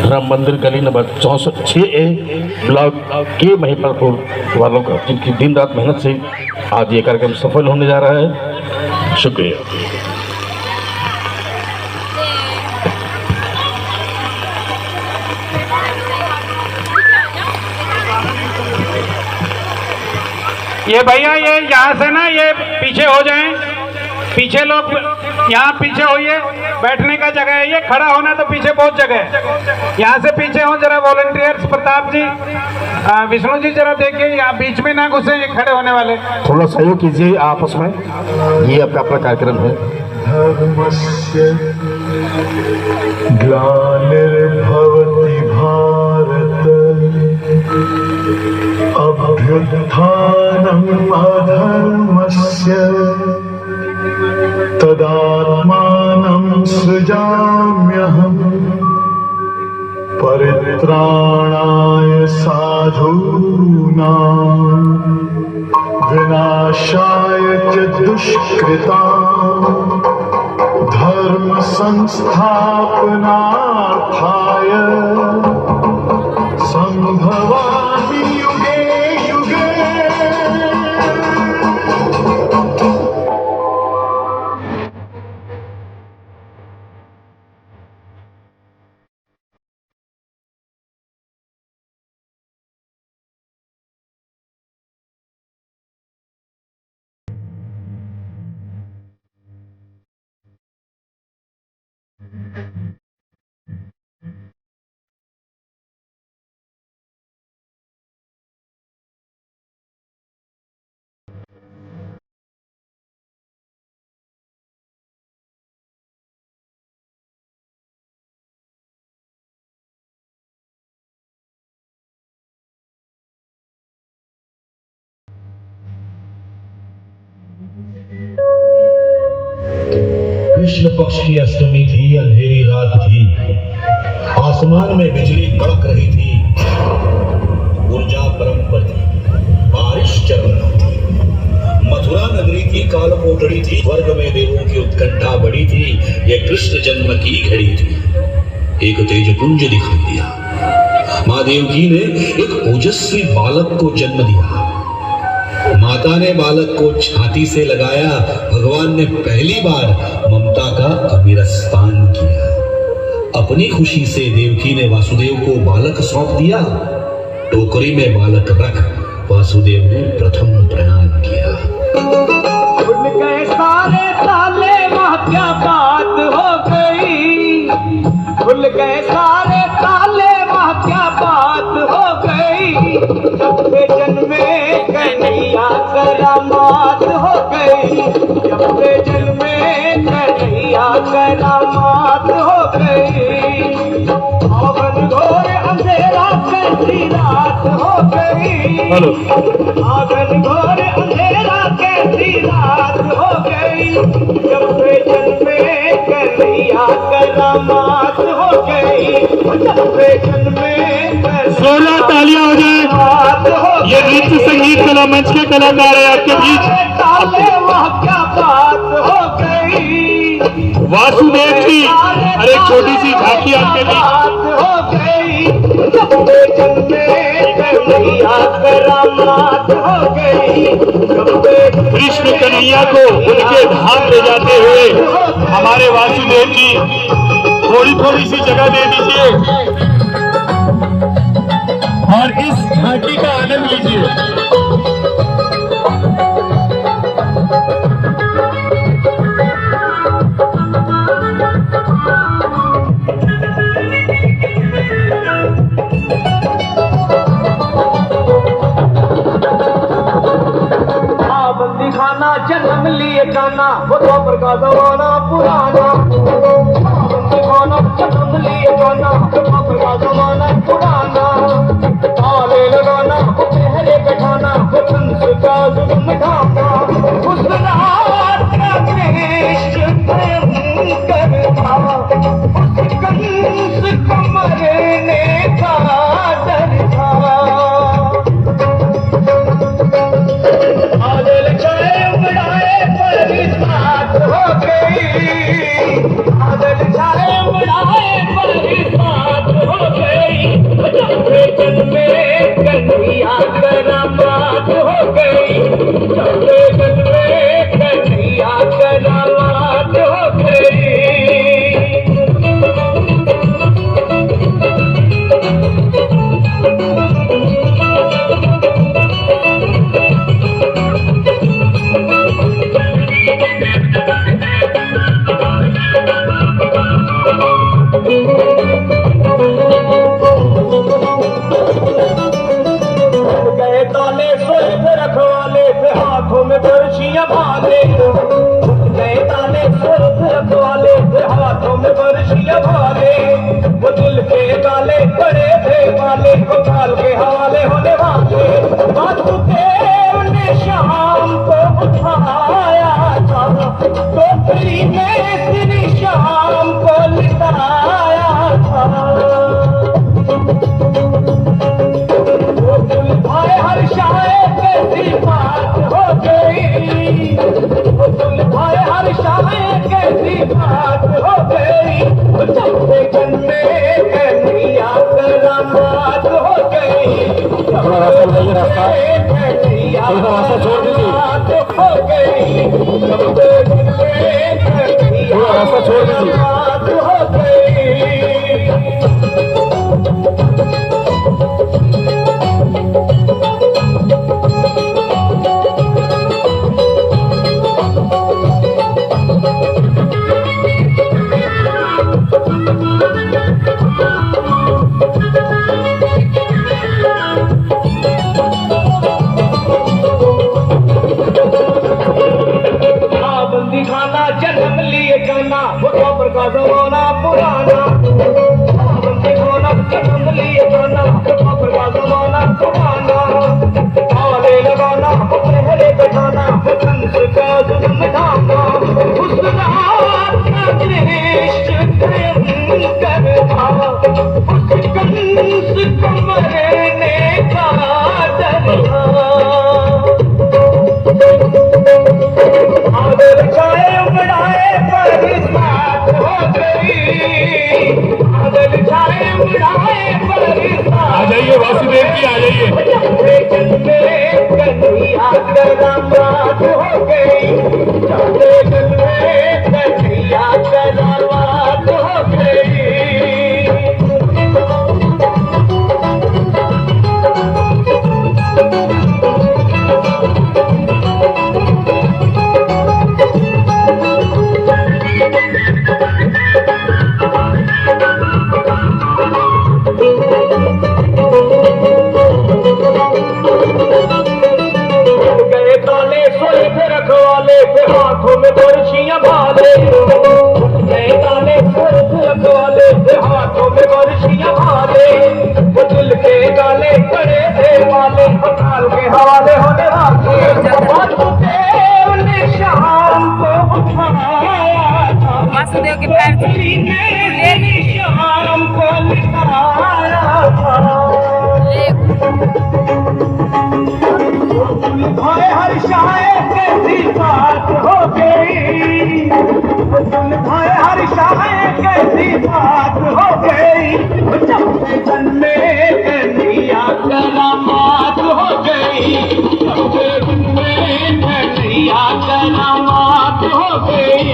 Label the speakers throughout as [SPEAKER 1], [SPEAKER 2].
[SPEAKER 1] राम मंदिर गली number 64A block के महिपालपुर वालों का, जिनकी दिन रात मेहनत से आज ये कार्यक्रम सफल होने जा रहा है। शुक्रिया।
[SPEAKER 2] ये भैया ये यहाँ से ना ये पीछे हो जाएं, पीछे लोग यहाँ पीछे होइए, बैठने का जगह है, ये खड़ा होना तो पीछे बहुत जगह है, यहाँ से पीछे हो जरा। वॉलंटियर्स प्रताप जी, विष्णु जी जरा देखिए, यहाँ बीच में ना घुसे, ये खड़े होने वाले।
[SPEAKER 1] थोड़ा सहयोग कीजिए आपस में, ये आपका अपना कार्यक्रम है।
[SPEAKER 3] ग्लानिर्भवति भारत अभ्युत्थानम् अधर्मस्य तदात्मानं सृजाम्यहम् परित्राणाय साधूनां विनाशाय च दुष्कृतां धर्म संस्थापनार्थाय संभवामि युगे युगे।
[SPEAKER 4] कृष्ण पक्ष की अष्टमी थी, अंधेरी रात थी, आसमान में बिजली कड़क रही थी, ऊर्जा परंपर थी, बारिश चल रही थी, मथुरा नगरी की कालकोठड़ी थी, स्वर्ग में देवों की उत्कंठा बढ़ी थी। ये कृष्ण जन्म की घड़ी थी। एक तेजपुंज दिखाई दिया। माँ देवकी ने एक ओजस्वी बालक को जन्म दिया। माता ने बालक को छाती से लगाया। भगवान ने पहली बार ममता का अभिरस्तान किया। अपनी खुशी से देवकी ने वासुदेव को बालक सौंप दिया। टोकरी में बालक रख वासुदेव ने प्रथम प्रणाम किया।
[SPEAKER 2] खुल गए सारे ताले, वह क्या बात हो गई। खुल गए सारे ताले, वह क्या बात हो गई। जब से जन्मे कन्हैया करामात हो गई। जब से जन्मे कन्हैया करामात हो गई। आंगन घोर अंधेरा कैसी रात हो गई। आंगन घोर अंधेरा कैसी रात हो गई। जब से जन्मे कन्हैया करामात हो गई। जब से जन्मे
[SPEAKER 5] 16 तालियां हो जाए। ये नृत्य संगीत कला मंच के कलाकार है आपके बीच।
[SPEAKER 2] क्या बात हो गई।
[SPEAKER 5] वासुदेव की अरे छोटी सी झांकी आपके बीच।
[SPEAKER 2] हो गई। जब से जन्मे कन्हैया करामात हो गई।
[SPEAKER 5] कृष्ण कन्हैया को उनके धाम ले जाते हुए हमारे वासुदेव जी थोड़ी थोड़ी सी जगह दे दीजिए और इस झांकी का आनंद लीजिए।
[SPEAKER 2] बंदी खाना जन्म लिए गाना, वो द्वापर का जमाना पुराना। बंदी खाना जन्म लिए गाना, वो द्वापर का जमाना पुराना। ताले लगाना, वो पहरे बैठाना, वो कंस का जुल्म ढाना। उस रात का कृष्ण भयंकर था, उस कंस को मरने का डर था। बादल छाए उड़ाए पर बात हो गई। बादल छाए उड़ाए पर बरसियां भाले गए ताले सुरख रखवाले हाथों में बरसियां भाले वो दिल के ताले बड़े थे वाले वो काल के हवाले होने वाले वासुदेव ने शाम को उठाया था टोकरी में श्री शाम को लिटाया था भाई हर शाये कैसी बात हो गई भाई हर शाये कैसी बात हो गई चौथे गन्ने कन्हैया करामात हो गई
[SPEAKER 1] थोड़ा रास्ता बताइए, रास्ता
[SPEAKER 2] कन्हैया
[SPEAKER 1] थोड़ा रास्ता छोड़ दीजिए,
[SPEAKER 2] हो गई चौथे गन्ने कन्हैया
[SPEAKER 1] थोड़ा रास्ता छोड़ दीजिए।
[SPEAKER 2] करामात हो गई। बंदी खाना जन्म लिए जाना वो खबर का जमाना पुराना बंदी खाना जन्म लिए जाना वो खबर का जमाना पुराना आले लगाना वो पहले बैठाना वो कंस का जुल्म ढाना उस रात का दृश्य भयंकर था उस कंस को मरने का डर था आदर छाए उमड़ाए बरसात हो गई आदर छाए उमड़ाए बरसात
[SPEAKER 5] आ जाइए वासुदेव जी, आ जाइए।
[SPEAKER 2] कन्हैया करामात हो गई कन्हैया करामात हो गई। गए ताले सुरख रखवाले हाथों में बरसियां भाले गए ताले सुरख रखवाले हाथों में बरसियां भाले वो दिल के ताले बड़े थे वाले काल के हवाले होने वाले वासुदेव ने शाम को उठाया था
[SPEAKER 6] वासुदेव के पैर
[SPEAKER 2] शाम को लिटाया था भाई हर शाये कैसी बात हो गई भाई हर शाये कैसी बात हो गई चौथे जन्मे कन्हैया करामात हो गई चौथे जन्मे कन्हैया करामात हो गई।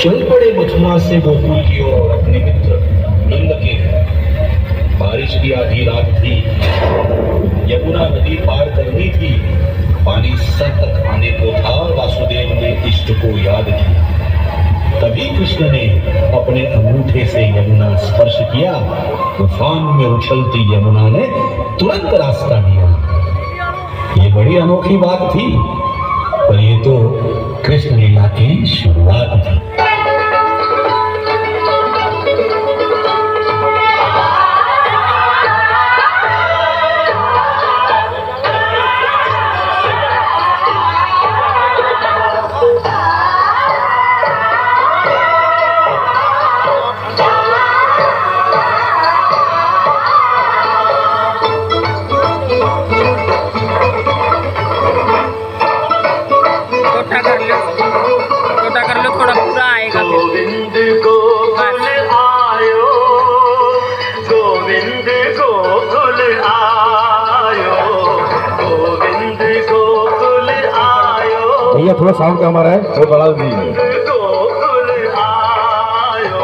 [SPEAKER 4] चल पड़े मथुरा से गोकुल की ओर अपने मित्र नंद के घर। बारिश की आधी रात थी, यमुना नदी पार करनी थी, पानी सर तक आने को था। वासुदेव ने इष्ट को याद किया, तभी कृष्ण ने अपने अंगूठे से यमुना स्पर्श किया। तूफान में उछलती यमुना ने तुरंत रास्ता दिया। ये बड़ी अनोखी बात थी, पर ये तो कृष्ण लीला की शुरुआत थी।
[SPEAKER 6] छोटा कर लो थोड़ा, पूरा आएगा फिर।
[SPEAKER 3] गोविंद गोकुल आयो, गोविंद गोकुल आयो, गोविंद गोकुल आयो,
[SPEAKER 1] भैया थोड़ा साउंड का हमारा है वो बढ़ा दीजिए।
[SPEAKER 3] गोकुल आयो,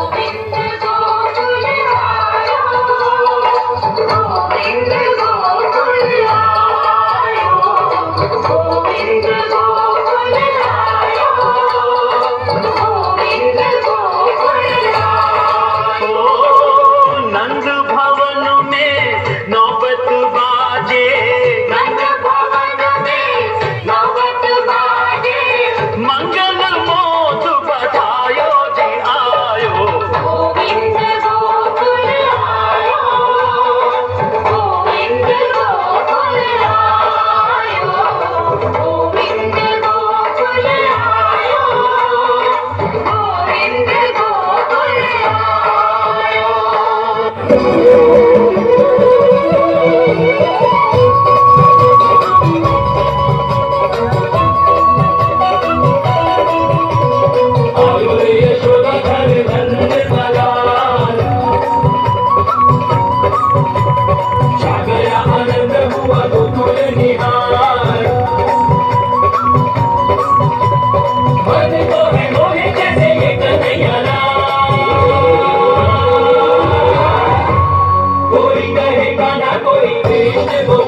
[SPEAKER 3] गोविंद गोकुल आयो, गोविंद गोकुल
[SPEAKER 2] तुझको